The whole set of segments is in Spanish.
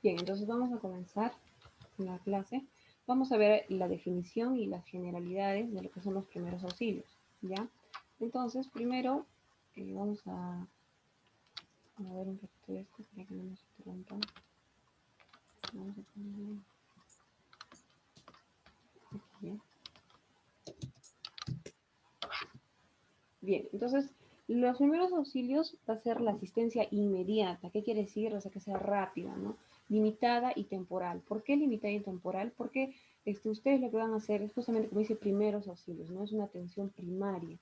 Bien, entonces vamos a comenzar con la clase. Vamos a ver la definición y las generalidades de lo que son los primeros auxilios, ¿ya? Entonces, primero vamos a ver un poquito de esto para que no nos interrumpan. Vamos a poner aquí, ¿ya? Bien, entonces los primeros auxilios va a ser la asistencia inmediata. ¿Qué quiere decir? O sea, que sea rápida, ¿no? Limitada y temporal. ¿Por qué limitada y temporal? Porque ustedes lo que van a hacer es justamente, como dice, primeros auxilios, ¿no? Es una atención primaria,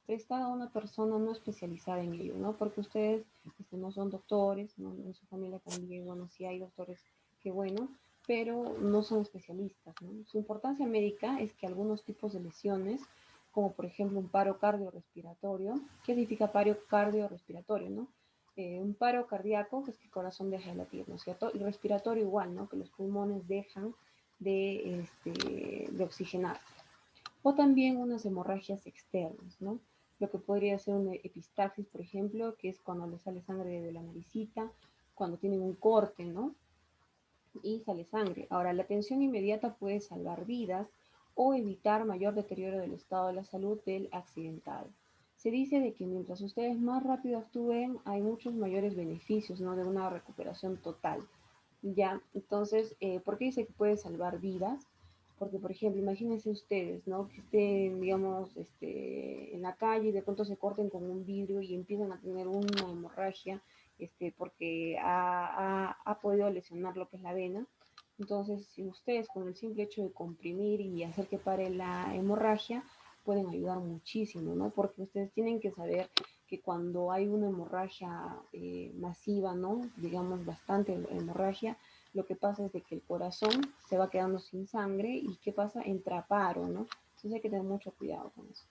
prestada a una persona no especializada en ello, ¿no? Porque ustedes no son doctores, ¿no? En su familia también, bueno, sí hay doctores, qué bueno, pero no son especialistas, ¿no? Su importancia médica es que algunos tipos de lesiones como por ejemplo un paro cardiorrespiratorio. ¿Qué significa paro cardiorrespiratorio, no? Un paro cardíaco, que es que el corazón deja de latir, ¿no es cierto? Y respiratorio igual, ¿no? Que los pulmones dejan de oxigenar. O también unas hemorragias externas, ¿no? Lo que podría ser una epistaxis, por ejemplo, que es cuando le sale sangre de la naricita, cuando tienen un corte, ¿no? Y sale sangre. Ahora, la atención inmediata puede salvar vidas o evitar mayor deterioro del estado de la salud del accidentado. Se dice de que mientras ustedes más rápido actúen, hay muchos mayores beneficios, ¿no? De una recuperación total. Ya, entonces, ¿por qué dice que puede salvar vidas? Porque, por ejemplo, imagínense ustedes, ¿no? Que estén, digamos, en la calle y de pronto se corten con un vidrio y empiezan a tener una hemorragia, porque ha podido lesionar lo que es la vena. Entonces, si ustedes con el simple hecho de comprimir y hacer que pare la hemorragia, pueden ayudar muchísimo, ¿no? Porque ustedes tienen que saber que cuando hay una hemorragia masiva, ¿no? Digamos bastante hemorragia, lo que pasa es de que el corazón se va quedando sin sangre y ¿qué pasa? Entra a paro, ¿no? Entonces hay que tener mucho cuidado con eso.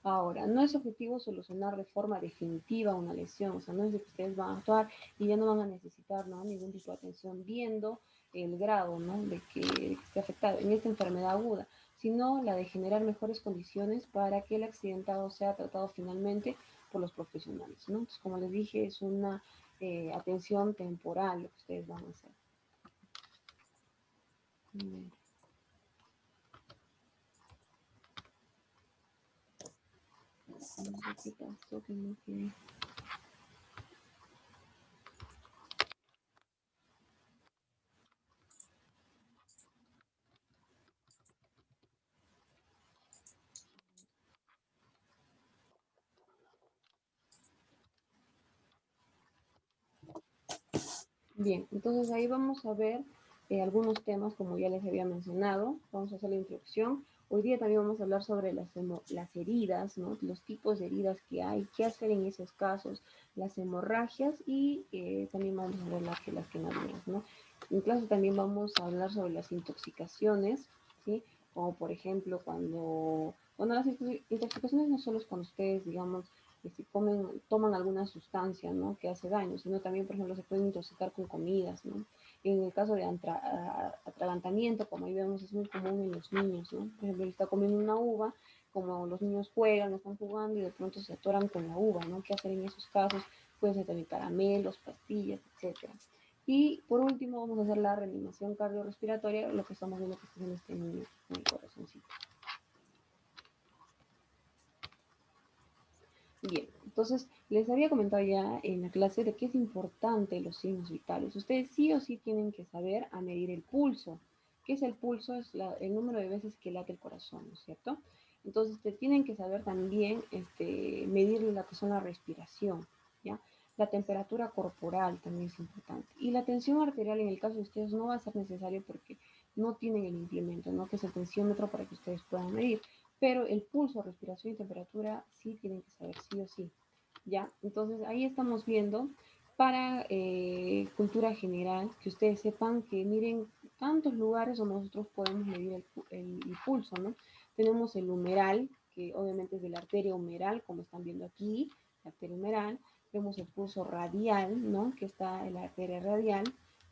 Ahora, no es objetivo solucionar de forma definitiva una lesión, o sea, no es de que ustedes van a actuar y ya no van a necesitar, ¿no? Ningún tipo de atención viendo el grado, ¿no? De que esté afectado en esta enfermedad aguda, sino la de generar mejores condiciones para que el accidentado sea tratado finalmente por los profesionales, ¿no? Entonces, como les dije, es una atención temporal lo que ustedes van a hacer. Bien. ¿Qué pasó? Que no quiere. Bien, entonces ahí vamos a ver algunos temas, como ya les había mencionado. Vamos a hacer la introducción. Hoy día también vamos a hablar sobre las heridas, ¿no? Los tipos de heridas que hay, qué hacer en esos casos, las hemorragias y también vamos a ver las quemaduras, ¿no? En clase también vamos a hablar sobre las intoxicaciones, ¿sí? Como por ejemplo bueno, las intoxicaciones no solo es cuando ustedes, digamos, si toman alguna sustancia, ¿no? Que hace daño, sino también, por ejemplo, se pueden intoxicar con comidas, ¿no? En el caso de atragantamiento, como ahí vemos, es muy común en los niños, ¿no? Por ejemplo, está comiendo una uva, como los niños juegan, están jugando y de pronto se atoran con la uva, ¿no? ¿Qué hacer en esos casos? Pueden ser también caramelos, pastillas, etcétera. Y por último vamos a hacer la reanimación cardiorrespiratoria, lo que estamos viendo que está en este niño, en el corazoncito. Bien, entonces les había comentado ya en la clase de que es importante los signos vitales. Ustedes sí o sí tienen que saber a medir el pulso. ¿Qué es el pulso? Es el número de veces que late el corazón, ¿no es cierto? Entonces ustedes tienen que saber también medir la que son la respiración, ¿ya? La temperatura corporal también es importante. Y la tensión arterial en el caso de ustedes no va a ser necesario porque no tienen el implemento, ¿no? Que es el tensiómetro para que ustedes puedan medir, pero el pulso, respiración y temperatura sí tienen que saber sí o sí, ¿ya? Entonces ahí estamos viendo para cultura general, que ustedes sepan que miren tantos lugares donde nosotros podemos medir el pulso, ¿no? Tenemos el humeral, que obviamente es de la arteria humeral, como están viendo aquí, la arteria humeral. Vemos el pulso radial, ¿no? Que está en la arteria radial.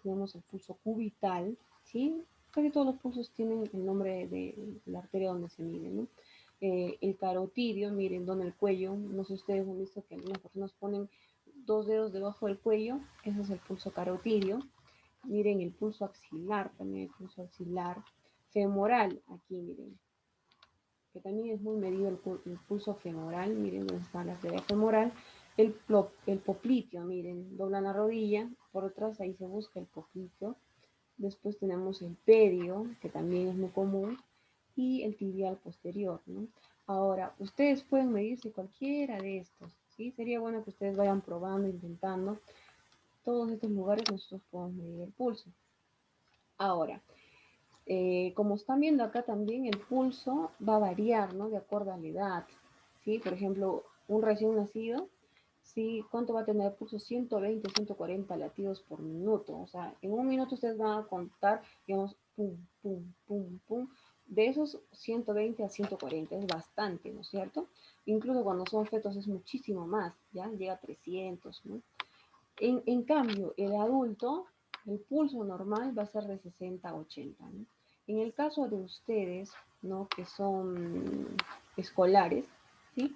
Tenemos el pulso cubital, ¿sí? Casi todos los pulsos tienen el nombre de la arteria donde se mide, ¿no? El carotidio, miren, donde el cuello, no sé si ustedes han visto que algunas personas ponen dos dedos debajo del cuello, ese es el pulso carotidio. Miren el pulso axilar, también el pulso axilar. Femoral, aquí miren, que también es muy medido el pulso femoral, miren dónde está la arteria femoral. El popliteo, miren, doblan la rodilla, por atrás ahí se busca el popliteo. Después tenemos el pedio, que también es muy común, y el tibial posterior, ¿no? Ahora, ustedes pueden medirse cualquiera de estos, ¿sí? Sería bueno que ustedes vayan probando, intentando. Todos estos lugares nosotros podemos medir el pulso. Ahora, como están viendo acá también, el pulso va a variar, ¿no? De acuerdo a la edad, ¿sí? Por ejemplo, un recién nacido, ¿sí? ¿Cuánto va a tener el pulso? 120, 140 latidos por minuto. O sea, en un minuto ustedes van a contar, digamos, pum, pum, pum, pum. De esos 120 a 140 es bastante, ¿no es cierto? Incluso cuando son fetos es muchísimo más, ¿ya? Llega a 300, ¿no? En cambio, el adulto, el pulso normal va a ser de 60 a 80, ¿no? En el caso de ustedes, ¿no? Que son escolares, ¿sí?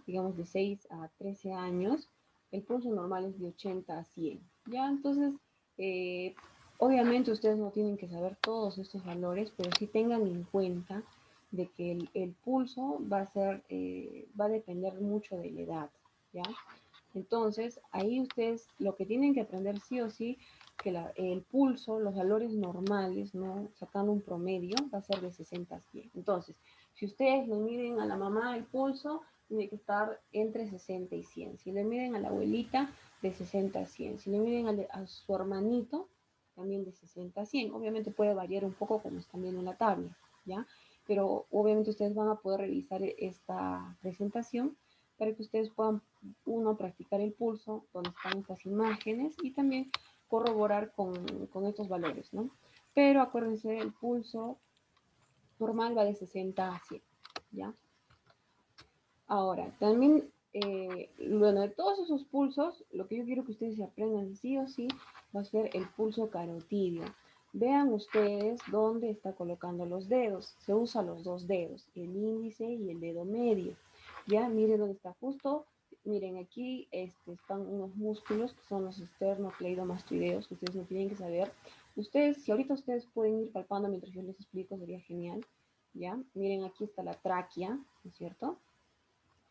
Digamos de 6 a 13 años, el pulso normal es de 80 a 100, ¿ya? Entonces, eh, obviamente ustedes no tienen que saber todos estos valores, pero sí tengan en cuenta de que el pulso va a ser, va a depender mucho de la edad, ¿ya? Entonces, ahí ustedes lo que tienen que aprender sí o sí, que el pulso, los valores normales, ¿no? Sacando un promedio, va a ser de 60 a 100. Entonces, si ustedes le miden a la mamá el pulso, tiene que estar entre 60 y 100. Si le miden a la abuelita, de 60 a 100. Si le miden a su hermanito, también de 60 a 100. Obviamente puede variar un poco como están viendo en la tabla, ¿ya? Pero obviamente ustedes van a poder revisar esta presentación para que ustedes puedan, uno, practicar el pulso, donde están estas imágenes, y también corroborar con estos valores, ¿no? Pero acuérdense, el pulso normal va de 60 a 100, ¿ya? Ahora, también, bueno, de todos esos pulsos, lo que yo quiero que ustedes se aprendan sí o sí va a ser el pulso carotidio. Vean ustedes dónde está colocando los dedos. Se usa los dos dedos, el índice y el dedo medio. Ya, miren dónde está justo. Miren, aquí están unos músculos que son los esternocleidomastoideos, que ustedes no tienen que saber. Ustedes, si ahorita ustedes pueden ir palpando mientras yo les explico, sería genial. Ya, miren, aquí está la tráquea, ¿no es cierto?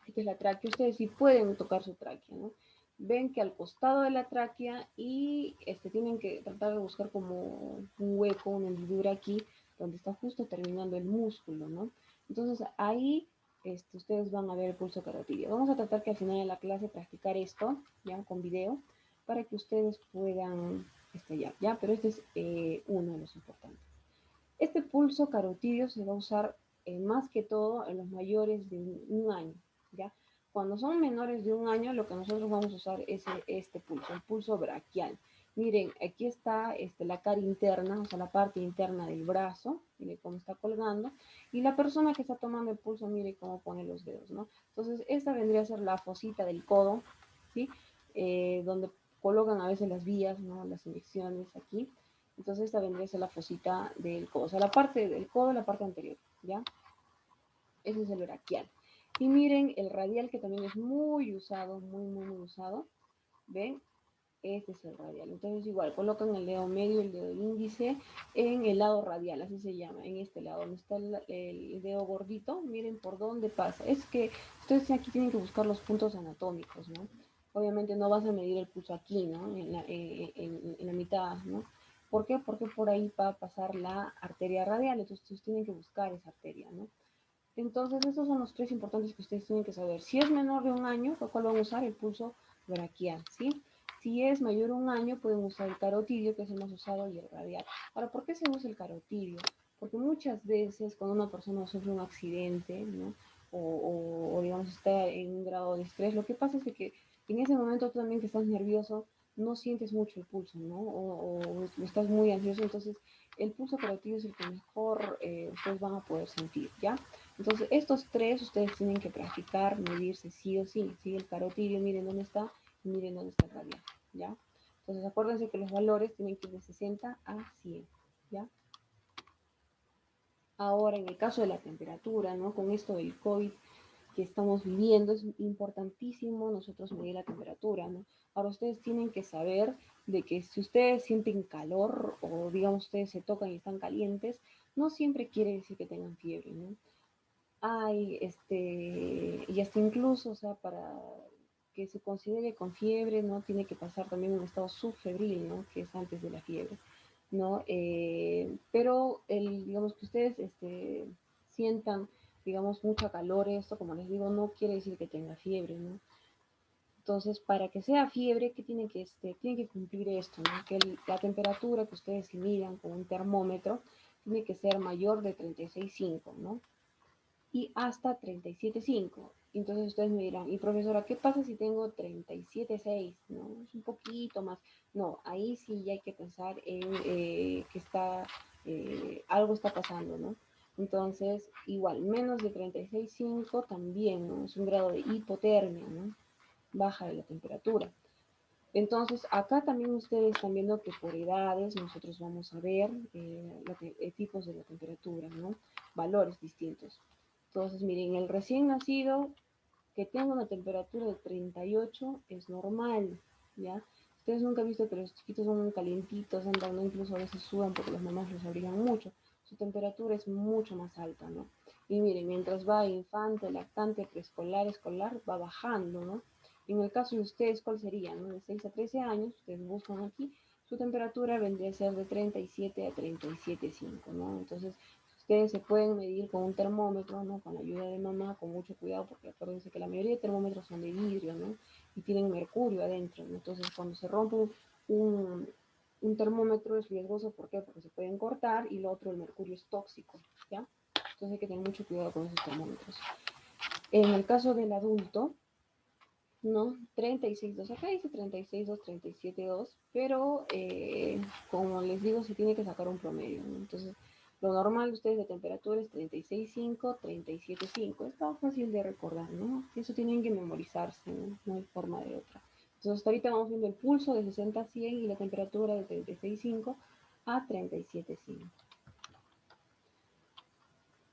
Esta es la tráquea, ustedes sí pueden tocar su tráquea, ¿no? Ven que al costado de la tráquea y tienen que tratar de buscar como un hueco, una hendidura aquí, donde está justo terminando el músculo, ¿no? Entonces ahí ustedes van a ver el pulso carotidio. Vamos a tratar que al final de la clase practicar esto, ya con video, para que ustedes puedan ya, pero este es uno de los importantes. Este pulso carotidio se va a usar más que todo en los mayores de un año, ¿ya? Cuando son menores de un año, lo que nosotros vamos a usar es este pulso, el pulso braquial. Miren, aquí está la cara interna, o sea, la parte interna del brazo, mire cómo está colgando, y la persona que está tomando el pulso, mire cómo pone los dedos, ¿no? Entonces, esta vendría a ser la fosita del codo, ¿sí? Donde colocan a veces las vías, ¿no? Las inyecciones aquí. Entonces esta vendría a ser la fosita del codo, o sea, la parte del codo, la parte anterior, ¿ya? Ese es el braquial. Y miren el radial, que también es muy usado, muy usado. ¿Ven? Este es el radial. Entonces igual, colocan el dedo medio, el dedo índice en el lado radial, así se llama, en este lado, donde está el dedo gordito. Miren por dónde pasa. Es que ustedes aquí tienen que buscar los puntos anatómicos, ¿no? Obviamente no vas a medir el pulso aquí, ¿no? En la mitad, ¿no? ¿Por qué? Porque por ahí va a pasar la arteria radial, entonces ustedes tienen que buscar esa arteria, ¿no? Entonces, estos son los tres importantes que ustedes tienen que saber. Si es menor de un año, ¿cuál van a usar? El pulso braquial, ¿sí? Si es mayor de un año, pueden usar el carotidio, que es el más usado, y el radial. Ahora, ¿por qué se usa el carotidio? Porque muchas veces cuando una persona sufre un accidente, ¿no? O digamos está en un grado de estrés, lo que pasa es que en ese momento tú también que estás nervioso, no sientes mucho el pulso, ¿no? O estás muy ansioso, entonces el pulso carotidio es el que mejor ustedes van a poder sentir, ¿ya? Entonces, estos tres ustedes tienen que practicar, medirse sí o sí. ¿Sí? El carotidio, miren dónde está, y miren dónde está el radial, ¿ya? Entonces, acuérdense que los valores tienen que ir de 60 a 100, ¿ya? Ahora, en el caso de la temperatura, ¿no? Con esto del COVID, que estamos viviendo, es importantísimo nosotros medir la temperatura, ¿no? Ahora ustedes tienen que saber de que si ustedes sienten calor o digamos ustedes se tocan y están calientes, no siempre quiere decir que tengan fiebre, ¿no? Hay, y hasta incluso, o sea, para que se considere con fiebre, ¿no? Tiene que pasar también un estado subfebril, ¿no? Que es antes de la fiebre, ¿no? Pero digamos que ustedes sientan, digamos, mucha calor, esto, como les digo, no quiere decir que tenga fiebre, ¿no? Entonces, para que sea fiebre, ¿qué tiene que cumplir esto, ¿no? Que la temperatura que ustedes midan con un termómetro tiene que ser mayor de 36,5, ¿no? Y hasta 37,5. Entonces ustedes me dirán, y profesora, ¿qué pasa si tengo 37,6? ¿No? Es un poquito más. No, ahí sí ya hay que pensar en que algo está pasando, ¿no? Entonces, igual, menos de 36,5 también, ¿no? Es un grado de hipotermia, ¿no? Baja de la temperatura. Entonces, acá también ustedes están viendo que por edades nosotros vamos a ver tipos de la temperatura, ¿no? Valores distintos. Entonces, miren, el recién nacido que tenga una temperatura de 38 es normal, ¿ya? Ustedes nunca han visto que los chiquitos son calientitos, andan, ¿no? Incluso a veces sudan porque las mamás los abrigan mucho. Su temperatura es mucho más alta, ¿no? Y miren, mientras va infante, lactante, preescolar, escolar, va bajando, ¿no? En el caso de ustedes, ¿cuál sería? ¿No? De 6 a 13 años, ustedes buscan aquí, su temperatura vendría a ser de 37 a 37,5, ¿no? Entonces, ustedes se pueden medir con un termómetro, ¿no? Con la ayuda de mamá, con mucho cuidado, porque acuérdense que la mayoría de termómetros son de vidrio, ¿no? Y tienen mercurio adentro, ¿no? Entonces, cuando se rompe un, un termómetro es riesgoso, ¿por qué? Porque se pueden cortar y lo otro, el mercurio es tóxico, ¿ya? Entonces hay que tener mucho cuidado con esos termómetros. En el caso del adulto, ¿no? 36,2, acá dice 36,2, 37,2, pero como les digo, se tiene que sacar un promedio, ¿no? Entonces, lo normal de ustedes de temperatura es 36,5, 37,5. Está fácil de recordar, ¿no? Eso tienen que memorizarse, ¿no? No hay forma de otra. Entonces, hasta ahorita vamos viendo el pulso de 60 a 100 y la temperatura de 36,5 a 37,5.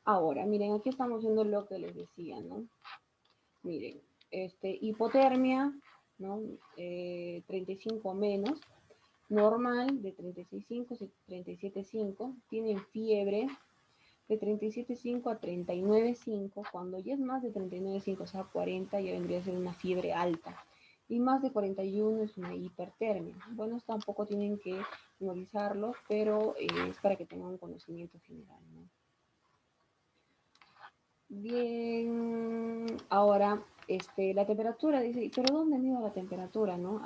Ahora, miren, aquí estamos viendo lo que les decía, ¿no? Miren, hipotermia, ¿no? 35 o menos, normal de 36,5, 37,5, tienen fiebre de 37,5 a 39,5, cuando ya es más de 39,5, o sea, 40, ya vendría a ser una fiebre alta. Y más de 41 es una hipertermia. Bueno, tampoco tienen que memorizarlo, pero es para que tengan un conocimiento general, ¿no? Bien, ahora, la temperatura, dice, pero ¿dónde mido la temperatura, no?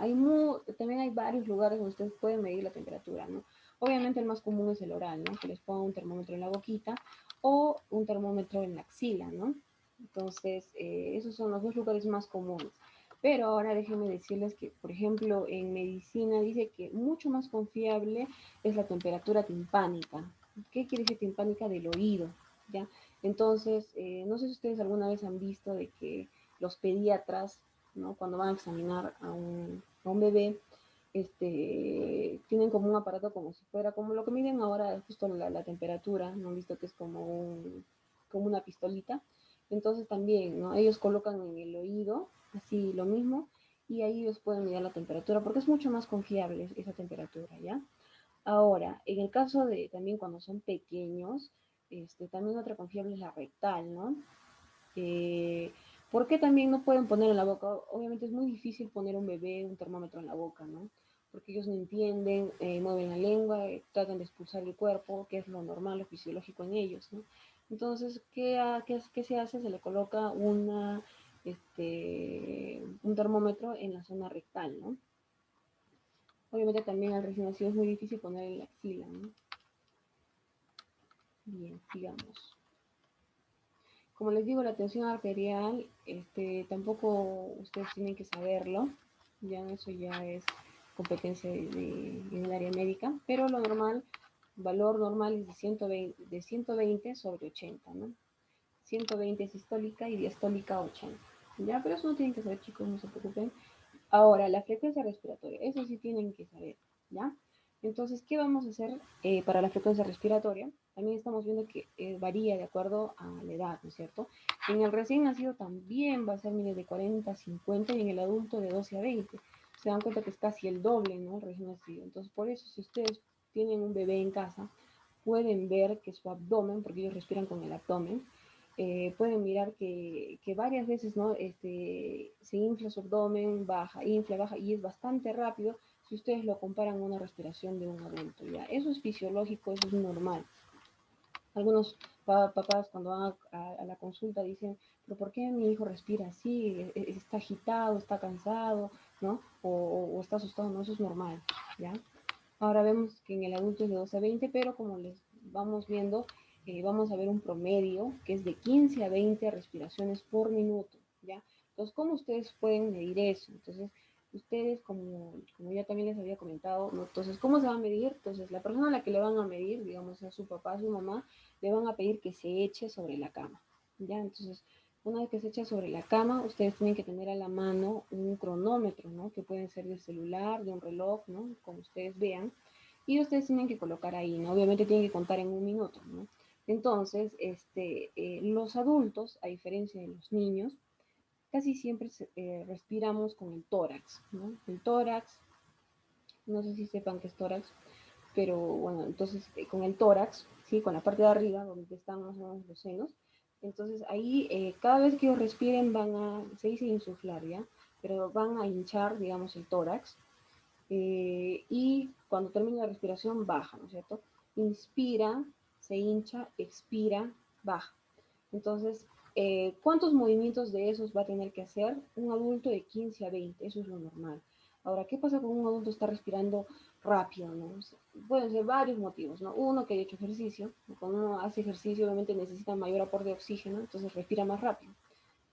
También hay varios lugares donde ustedes pueden medir la temperatura, ¿no? Obviamente el más común es el oral, ¿no? Que les ponga un termómetro en la boquita o un termómetro en la axila, ¿no? Entonces, esos son los dos lugares más comunes. Pero ahora déjenme decirles que, por ejemplo, en medicina dice que mucho más confiable es la temperatura timpánica. ¿Qué quiere decir timpánica? Del oído, ¿ya? Entonces, no sé si ustedes alguna vez han visto de que los pediatras, ¿no? Cuando van a examinar a un bebé, tienen como un aparato como si fuera, como lo que miden ahora justo la temperatura, ¿no han visto que es como una pistolita? Entonces también, ¿no? Ellos colocan en el oído, así lo mismo, y ahí ellos pueden medir la temperatura, porque es mucho más confiable esa temperatura, ¿ya? Ahora, en el caso de también cuando son pequeños, también otra confiable es la rectal, ¿no? Eh, ¿Por qué también no pueden poner en la boca? Obviamente es muy difícil poner a un bebé un termómetro en la boca, ¿no? Porque ellos no entienden, mueven la lengua, tratan de expulsar el cuerpo, que es lo normal, lo fisiológico en ellos, ¿no? Entonces, ¿qué se hace? Se le coloca un termómetro en la zona rectal, ¿no? Obviamente también al recién nacido es muy difícil poner en la axila, ¿no? Bien, sigamos. Como les digo, la tensión arterial, tampoco ustedes tienen que saberlo, ya eso ya es competencia en el área médica, pero lo normal, valor normal es de 120 sobre 80, ¿no? 120 sistólica y diastólica 80. Ya, pero eso no tienen que saber, chicos, no se preocupen. Ahora, la frecuencia respiratoria, eso sí tienen que saber, ¿ya? Entonces, ¿qué vamos a hacer para la frecuencia respiratoria? También estamos viendo que varía de acuerdo a la edad, ¿no es cierto? En el recién nacido también va a ser, mire, de 40 a 50 y en el adulto de 12 a 20. Se dan cuenta que es casi el doble, ¿no? El recién nacido. Entonces, por eso, si ustedes tienen un bebé en casa, pueden ver que su abdomen, porque ellos respiran con el abdomen, pueden mirar que varias veces, ¿no? Se infla su abdomen, baja, infla, baja, y es bastante rápido si ustedes lo comparan a una respiración de un adulto. ¿Ya? Eso es fisiológico, eso es normal. Algunos papás cuando van a la consulta dicen, pero ¿por qué mi hijo respira así? Está agitado, está cansado, ¿no? O está asustado, no, eso es normal, ¿ya? Ahora vemos que en el adulto es de 12 a 20, pero como les vamos viendo, vamos a ver un promedio que es de 15 a 20 respiraciones por minuto, ¿ya? Entonces, ¿cómo ustedes pueden medir eso? Entonces, ustedes, como ya también les había comentado, ¿no? Entonces, ¿cómo se va a medir? Entonces, la persona a la que le van a medir, digamos, a su papá, a su mamá, le van a pedir que se eche sobre la cama, ¿ya? Entonces, una vez que se echa sobre la cama, ustedes tienen que tener a la mano un cronómetro, ¿no? Que pueden ser del celular, de un reloj, ¿no? Como ustedes vean. Y ustedes tienen que colocar ahí, ¿no? Obviamente tienen que contar en un minuto, ¿no? Entonces, los adultos, a diferencia de los niños, casi siempre respiramos con el tórax, ¿no? El tórax, no sé si sepan qué es tórax, pero bueno, entonces con el tórax, ¿sí? Con la parte de arriba, donde están más o menos los senos, entonces ahí cada vez que ellos respiren se dice insuflar, ¿ya? Pero van a hinchar, digamos, el tórax, y cuando termina la respiración baja, ¿no es cierto? Inspira, se hincha, expira, baja. Entonces, ¿cuántos movimientos de esos va a tener que hacer un adulto de 15 a 20? Eso es lo normal. Ahora, ¿qué pasa cuando un adulto está respirando rápido? ¿No? Pueden ser varios motivos, ¿no? Uno, que haya hecho ejercicio. Cuando uno hace ejercicio, obviamente necesita mayor aporte de oxígeno, entonces respira más rápido,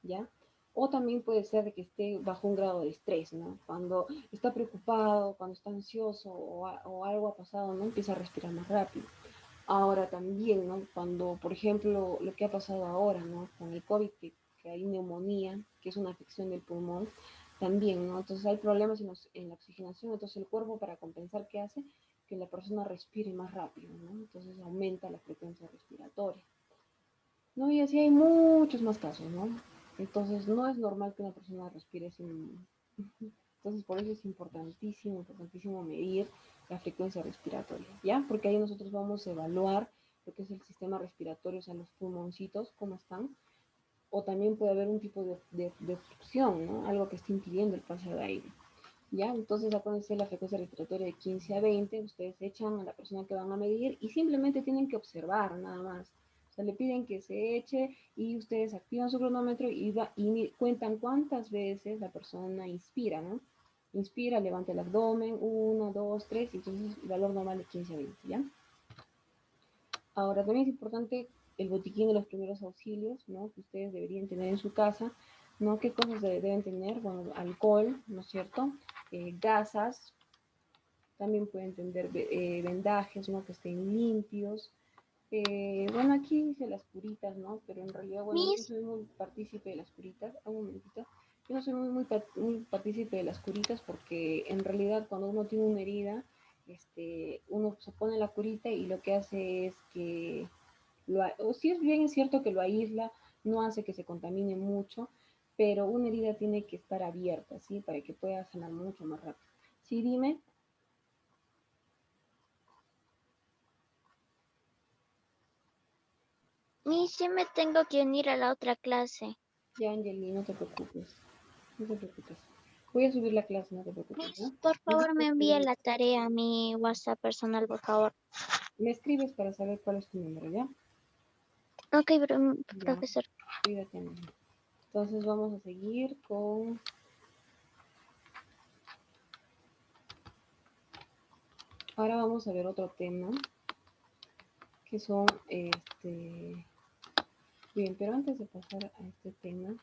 ¿ya? O también puede ser que esté bajo un grado de estrés, ¿no? Cuando está preocupado, cuando está ansioso o algo ha pasado, ¿no? Empieza a respirar más rápido. Ahora también, ¿no? Cuando, por ejemplo, lo que ha pasado ahora, ¿no? Con el COVID, que hay neumonía, que es una afección del pulmón, también, ¿no? Entonces hay problemas en la oxigenación, entonces el cuerpo para compensar, ¿qué hace? Que la persona respire más rápido, ¿no? Entonces aumenta la frecuencia respiratoria. ¿No? Y así hay muchos más casos, ¿no? Entonces no es normal que una persona respire sin... Entonces por eso es importantísimo, importantísimo medir la frecuencia respiratoria, ¿ya? Porque ahí nosotros vamos a evaluar lo que es el sistema respiratorio, o sea, los pulmoncitos, cómo están, o también puede haber un tipo de obstrucción, ¿no? Algo que esté impidiendo el paso de aire, ¿ya? Entonces acuérdense la frecuencia respiratoria de 15 a 20, ustedes echan a la persona que van a medir y simplemente tienen que observar nada más. O sea, le piden que se eche y ustedes activan su cronómetro y cuentan cuántas veces la persona inspira, ¿no? Inspira, levanta el abdomen, 1, 2, 3, entonces el valor normal de 15 a 20, ¿ya? Ahora, también es importante el botiquín de los primeros auxilios, ¿no? Que ustedes deberían tener en su casa, ¿no? ¿Qué cosas deben tener? Bueno, alcohol, ¿no es cierto? Gasas, también pueden tener vendajes, ¿no? Que estén limpios. Bueno, aquí dice las curitas, ¿no? Pero en realidad, bueno, yo no Miss, soy muy partícipe de las curitas. Un momentito. Yo no soy muy partícipe de las curitas porque en realidad cuando uno tiene una herida, uno se pone la curita y lo que hace es que, o si es bien es cierto que lo aísla, no hace que se contamine mucho, pero una herida tiene que estar abierta, ¿sí? Para que pueda sanar mucho más rápido. Sí, dime. sí me tengo que unir a la otra clase. Ya, Angeli, no te preocupes. No te preocupes. Voy a subir la clase, no te preocupes, ¿no? Miss, por Me favor, me dices envíe la tarea a mi WhatsApp personal, por favor. me escribes para saber cuál es tu número, ¿ya? Ok, Ya, profesor. cuídate, Angeli. Entonces vamos a seguir con... Ahora vamos a ver otro tema, que son, Bien, pero antes de pasar a este tema,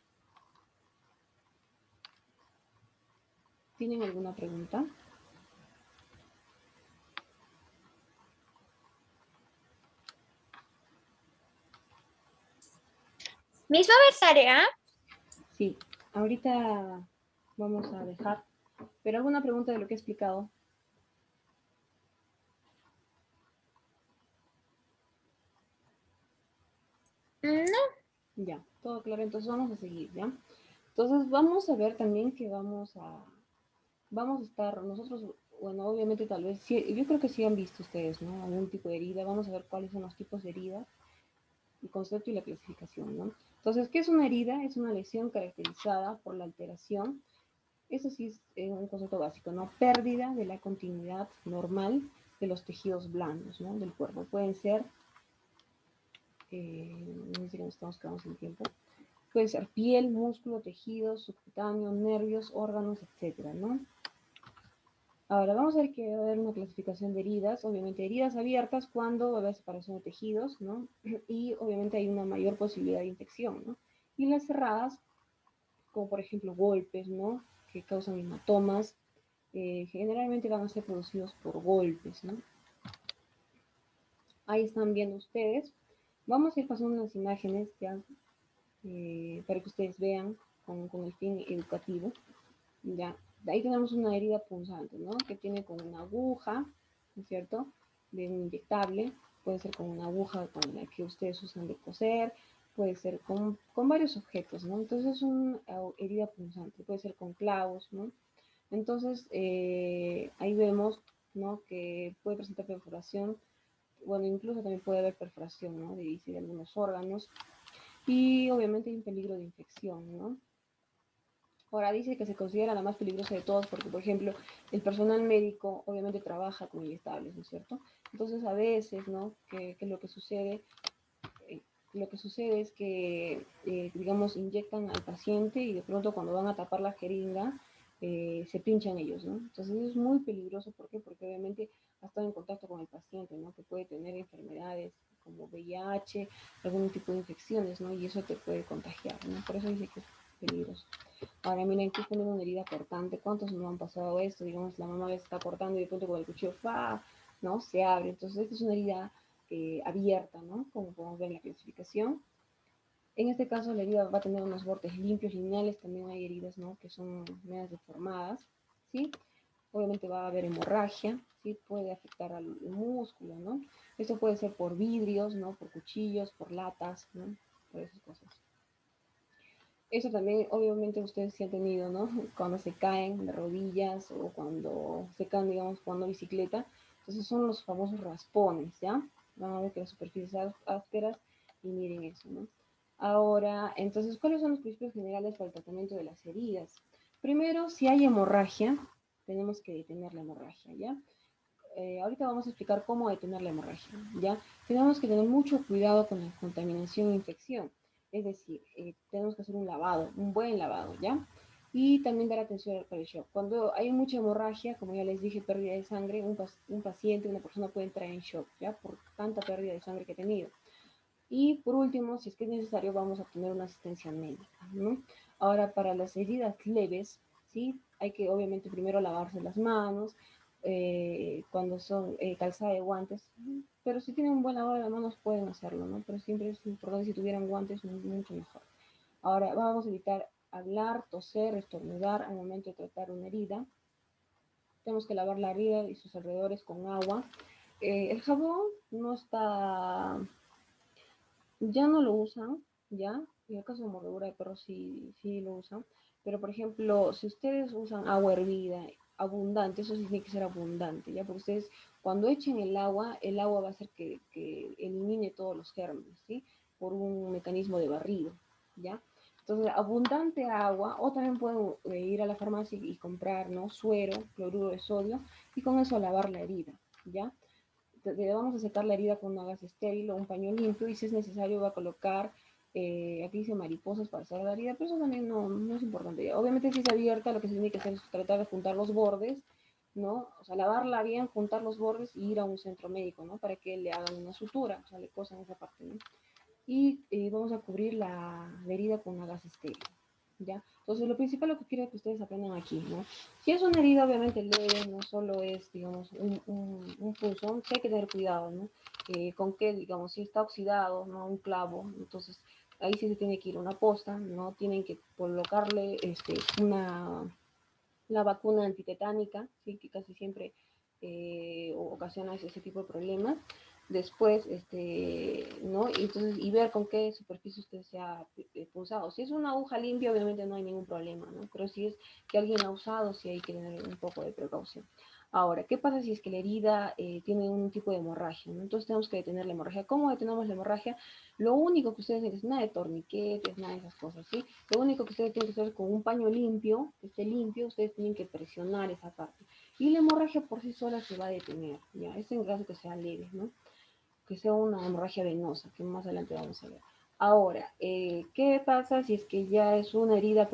¿tienen alguna pregunta? Miss, ¿va a haber tarea? Sí, ahorita vamos a dejar. ¿Pero alguna pregunta de lo que he explicado? Ya, todo claro, entonces vamos a seguir, ¿ya? Entonces vamos a ver también que vamos a estar nosotros, bueno, obviamente tal vez, sí, yo creo que sí han visto ustedes, ¿no? Algún tipo de herida, vamos a ver cuáles son los tipos de heridas, el concepto y la clasificación, ¿no? Entonces, ¿qué es una herida? Es una lesión caracterizada por la alteración, eso sí es un concepto básico, ¿no? Pérdida de la continuidad normal de los tejidos blandos, ¿no? Del cuerpo. Pueden ser, no sé si nos estamos quedando sin tiempo, puede ser piel, músculo, tejido, subcutáneo, nervios, órganos, etcétera, ¿no? Ahora vamos a ver que va a haber una clasificación de heridas, obviamente heridas abiertas cuando va a haber separación de tejidos, ¿no? Y obviamente hay una mayor posibilidad de infección, ¿no? Y las cerradas, como por ejemplo golpes, ¿no? Que causan hematomas, generalmente van a ser producidos por golpes, ¿no? Ahí están viendo ustedes. Vamos a ir pasando unas imágenes ya para que ustedes vean con el fin educativo. Ya, de ahí tenemos una herida punzante, ¿no? Que tiene con una aguja, ¿no es cierto? De un inyectable, puede ser con una aguja con la que ustedes usan de coser, puede ser con varios objetos, ¿no? Entonces es una herida punzante, puede ser con clavos, ¿no? Entonces ahí vemos, ¿no? Que puede presentar perforación, bueno, incluso también puede haber perforación, ¿no? De algunos órganos y obviamente hay un peligro de infección, ¿no? Ahora dice que se considera la más peligrosa de todas porque, por ejemplo, el personal médico obviamente trabaja con inyectables, ¿no es cierto? Entonces, a veces, ¿no? Que lo que sucede, eh, lo que sucede es que, digamos, inyectan al paciente y de pronto cuando van a tapar la jeringa, se pinchan ellos, ¿no? Entonces es muy peligroso, ¿por qué? Porque obviamente ha estado en contacto con el paciente, ¿no? Que puede tener enfermedades como VIH, algún tipo de infecciones, ¿no? Y eso te puede contagiar, ¿no? Por eso dice que es peligroso. Ahora miren, aquí tienen una herida cortante. ¿Cuántos no han pasado esto? Digamos, la mamá está cortando y de pronto con el cuchillo, ¡fa! ¿No? Se abre. Entonces, esta es una herida abierta, ¿no? Como podemos ver en la clasificación. En este caso, la herida va a tener unos bordes limpios, lineales. También hay heridas, ¿no? Que son medias deformadas, ¿sí? Obviamente va a haber hemorragia, ¿sí? Puede afectar al músculo, ¿no? Esto puede ser por vidrios, ¿no? Por cuchillos, por latas, ¿no? Por esas cosas. Eso también, obviamente, ustedes sí han tenido, ¿no? Cuando se caen de rodillas o cuando se caen, digamos, jugando bicicleta. Entonces son los famosos raspones, ¿ya? Van a ver que las superficies ásperas y miren eso, ¿no? Ahora, entonces, ¿cuáles son los principios generales para el tratamiento de las heridas? Primero, si hay hemorragia, tenemos que detener la hemorragia, ¿ya? Ahorita vamos a explicar cómo detener la hemorragia, ¿ya? Tenemos que tener mucho cuidado con la contaminación e infección, es decir, tenemos que hacer un lavado, un buen lavado, ¿ya? Y también dar atención al shock. Cuando hay mucha hemorragia, como ya les dije, pérdida de sangre, un paciente, una persona puede entrar en shock, ¿ya? Por tanta pérdida de sangre que ha tenido. Y por último, si es que es necesario, vamos a obtener una asistencia médica, ¿no? Ahora, para las heridas leves, ¿sí? Hay que obviamente primero lavarse las manos, cuando son calzada de guantes, pero si tienen un buen lavado de manos pueden hacerlo, ¿no? Pero siempre es importante si tuvieran guantes, mucho mejor. Ahora, vamos a evitar hablar, toser, estornudar al momento de tratar una herida. Tenemos que lavar la herida y sus alrededores con agua. El jabón no está, ya no lo usan, ¿ya? En el caso de mordedura de perro sí, sí lo usan. Pero, por ejemplo, si ustedes usan agua hervida abundante, eso sí tiene que ser abundante, ¿ya? Porque ustedes, cuando echen el agua va a hacer que elimine todos los gérmenes, ¿sí? Por un mecanismo de barrido, ¿ya? Entonces, abundante agua, o también pueden ir a la farmacia y comprar, ¿no? Suero, cloruro de sodio, y con eso lavar la herida, ¿ya? Le vamos a secar la herida con una gasa estéril o un paño limpio y si es necesario va a colocar, aquí dice mariposas para cerrar la herida, pero eso también no es importante. Obviamente si es abierta lo que se tiene que hacer es tratar de juntar los bordes, ¿no? O sea, lavarla bien, juntar los bordes y ir a un centro médico, ¿no? Para que le hagan una sutura, o sea, le cosan esa parte, ¿no? Y vamos a cubrir la herida con una gasa estéril. ¿Ya? Entonces, lo principal lo que quiero que ustedes aprendan aquí, ¿no? Si es una herida, obviamente leve, no solo es, digamos, un punzón, sí hay que tener cuidado, ¿no? Con que, digamos, si está oxidado, ¿no? Un clavo, entonces ahí sí se tiene que ir a una posta, ¿no? Tienen que colocarle la vacuna antitetánica, ¿sí? Que casi siempre ocasiona ese tipo de problemas. después, ¿no? Y entonces, y ver con qué superficie usted se ha punzado. Si es una aguja limpia, obviamente no hay ningún problema, ¿no? Pero si es que alguien ha usado, sí hay que tener un poco de precaución. Ahora, ¿qué pasa si es que la herida tiene un tipo de hemorragia, ¿no? Entonces tenemos que detener la hemorragia. ¿Cómo detenemos la hemorragia? Lo único que ustedes necesitan, nada de torniquetes, nada de esas cosas, ¿sí? Lo único que ustedes tienen que hacer con un paño limpio, que esté limpio, ustedes tienen que presionar esa parte. Y la hemorragia por sí sola se va a detener, ¿ya? Es en caso que sea leve, ¿no? Que sea una hemorragia venosa, que más adelante vamos a ver. Ahora, ¿qué pasa si es que ya es una herida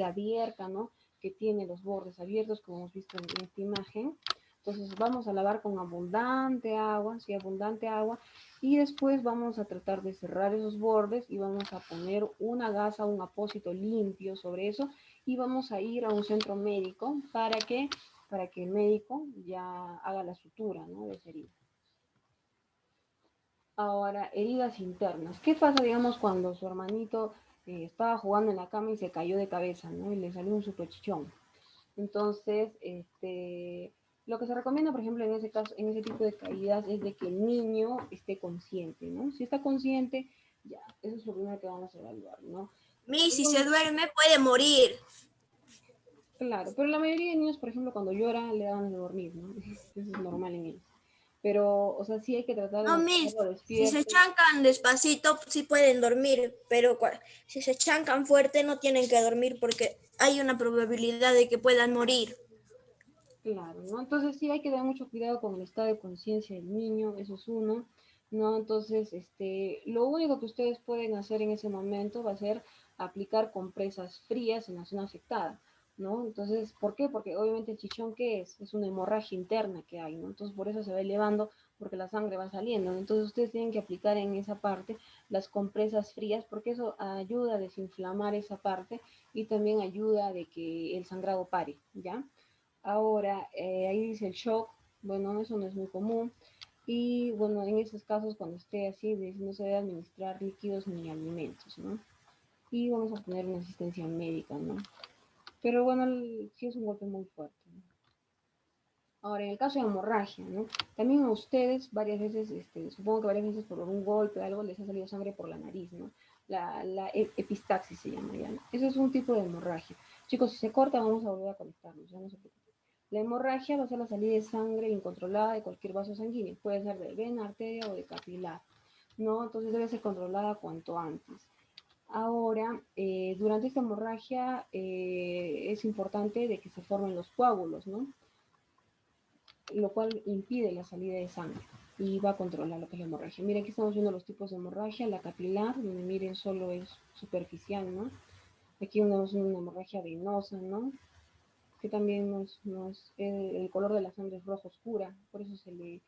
abierta, ¿no? Que tiene los bordes abiertos, como hemos visto en esta imagen. Entonces vamos a lavar con abundante agua, sí, abundante agua, y después vamos a tratar de cerrar esos bordes y vamos a poner una gasa, un apósito limpio sobre eso y vamos a ir a un centro médico para que el médico ya haga la sutura, ¿no? De esa herida. Ahora, heridas internas. ¿Qué pasa, digamos, cuando su hermanito estaba jugando en la cama y se cayó de cabeza, ¿no? Y le salió un super chichón? Entonces, lo que se recomienda, por ejemplo, en ese caso, en ese tipo de caídas, es de que el niño esté consciente, ¿no? Si está consciente, ya, eso es lo primero que vamos a evaluar, ¿no? Mi, si se duerme puede morir. Claro, pero la mayoría de niños, por ejemplo, cuando llora, le dan de dormir, ¿no? Eso es normal en ellos. Pero, o sea, sí hay que tratar de No, mis, mantenerlo si se despierto. chancan despacito, sí pueden dormir, pero si se chancan fuerte no tienen que dormir porque hay una probabilidad de que puedan morir. Claro, ¿no? Entonces sí hay que tener mucho cuidado con el estado de conciencia del niño, eso es uno, ¿no? Entonces, lo único que ustedes pueden hacer en ese momento va a ser aplicar compresas frías en la zona afectada, ¿no? Entonces, ¿por qué? Porque obviamente el chichón, ¿qué es? Es una hemorragia interna que hay, ¿no? Entonces, por eso se va elevando, porque la sangre va saliendo, ¿no? Entonces, ustedes tienen que aplicar en esa parte las compresas frías, porque eso ayuda a desinflamar esa parte y también ayuda de que el sangrado pare, ¿ya? Ahora, ahí dice el shock, bueno, eso no es muy común. Y bueno, en esos casos, cuando esté así, no se debe administrar líquidos ni alimentos, ¿no? Y vamos a poner una asistencia médica, ¿no? Pero bueno, sí es un golpe muy fuerte, ¿no? Ahora, en el caso de hemorragia, ¿no? También a ustedes varias veces, supongo que varias veces por un golpe o algo les ha salido sangre por la nariz, ¿no? La epistaxis se llama ya, ¿no? Eso es un tipo de hemorragia. Chicos, si se corta, vamos a volver a conectarnos, ya no se preocupen. La hemorragia va a ser la salida de sangre incontrolada de cualquier vaso sanguíneo. Puede ser de vena, arteria o de capilar, ¿no? Entonces debe ser controlada cuanto antes. Ahora, durante esta hemorragia es importante de que se formen los coágulos, ¿no? Lo cual impide la salida de sangre y va a controlar lo que es la hemorragia. Miren, aquí estamos viendo los tipos de hemorragia, la capilar, donde miren solo es superficial, ¿no? Aquí tenemos una hemorragia venosa, ¿no? Que también el color de la sangre es rojo oscura, por eso se le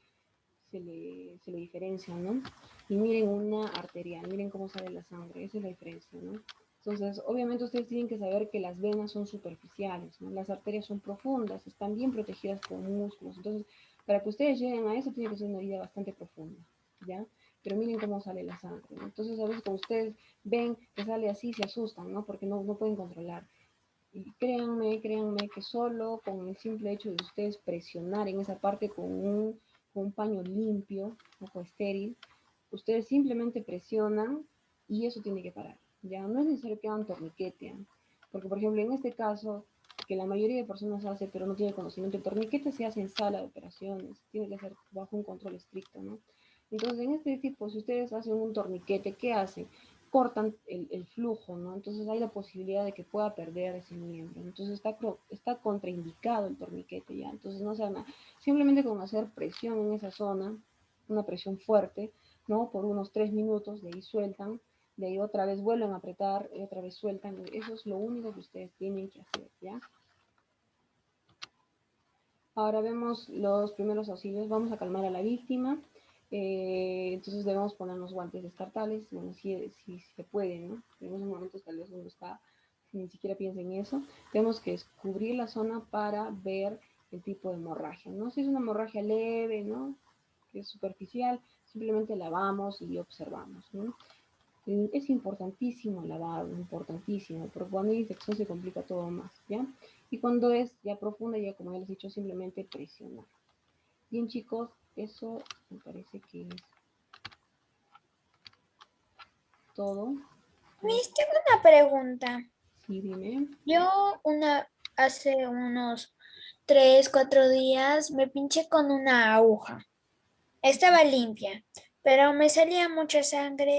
diferencia, ¿no? Y miren una arterial, miren cómo sale la sangre, esa es la diferencia, ¿no? Entonces, obviamente ustedes tienen que saber que las venas son superficiales, ¿no? Las arterias son profundas, están bien protegidas por músculos. Entonces, para que ustedes lleguen a eso, tiene que ser una herida bastante profunda, ¿ya? Pero miren cómo sale la sangre, ¿no? Entonces, a veces cuando ustedes ven que sale así, se asustan, ¿no? Porque no pueden controlar. Y créanme que solo con el simple hecho de ustedes presionar en esa parte con un paño limpio, ojo estéril, ustedes simplemente presionan y eso tiene que parar. Ya no es necesario que hagan torniquete, ¿eh? Porque por ejemplo en este caso, que la mayoría de personas hace pero no tiene conocimiento, el torniquete se hace en sala de operaciones, tiene que ser bajo un control estricto, ¿no? Entonces en este tipo, si ustedes hacen un torniquete, ¿qué hacen? Cortan el flujo, ¿no? Entonces hay la posibilidad de que pueda perder ese miembro. Entonces está contraindicado el torniquete ya. Entonces no se haga nada. Simplemente con hacer presión en esa zona, una presión fuerte, ¿no? Por unos 3 minutos, de ahí sueltan, de ahí otra vez vuelven a apretar y otra vez sueltan. Eso es lo único que ustedes tienen que hacer, ¿ya? Ahora vemos los primeros auxilios. Vamos a calmar a la víctima. Entonces debemos ponernos guantes descartables, bueno, si se puede, ¿no? Tenemos momentos tal vez uno está, ni siquiera piensa en eso. Tenemos que descubrir la zona para ver el tipo de hemorragia, ¿no? Si es una hemorragia leve, ¿no? Que es superficial, simplemente lavamos y observamos, ¿no? Es importantísimo el lavado, importantísimo, porque cuando hay infección se complica todo más, ¿ya? Y cuando es ya profunda, ya como ya les he dicho, simplemente presionar. Bien chicos, eso me parece que es todo. Miss, tengo una pregunta. Sí, dime. Yo hace unos 3, 4 días me pinché con una aguja. Estaba limpia, pero me salía mucha sangre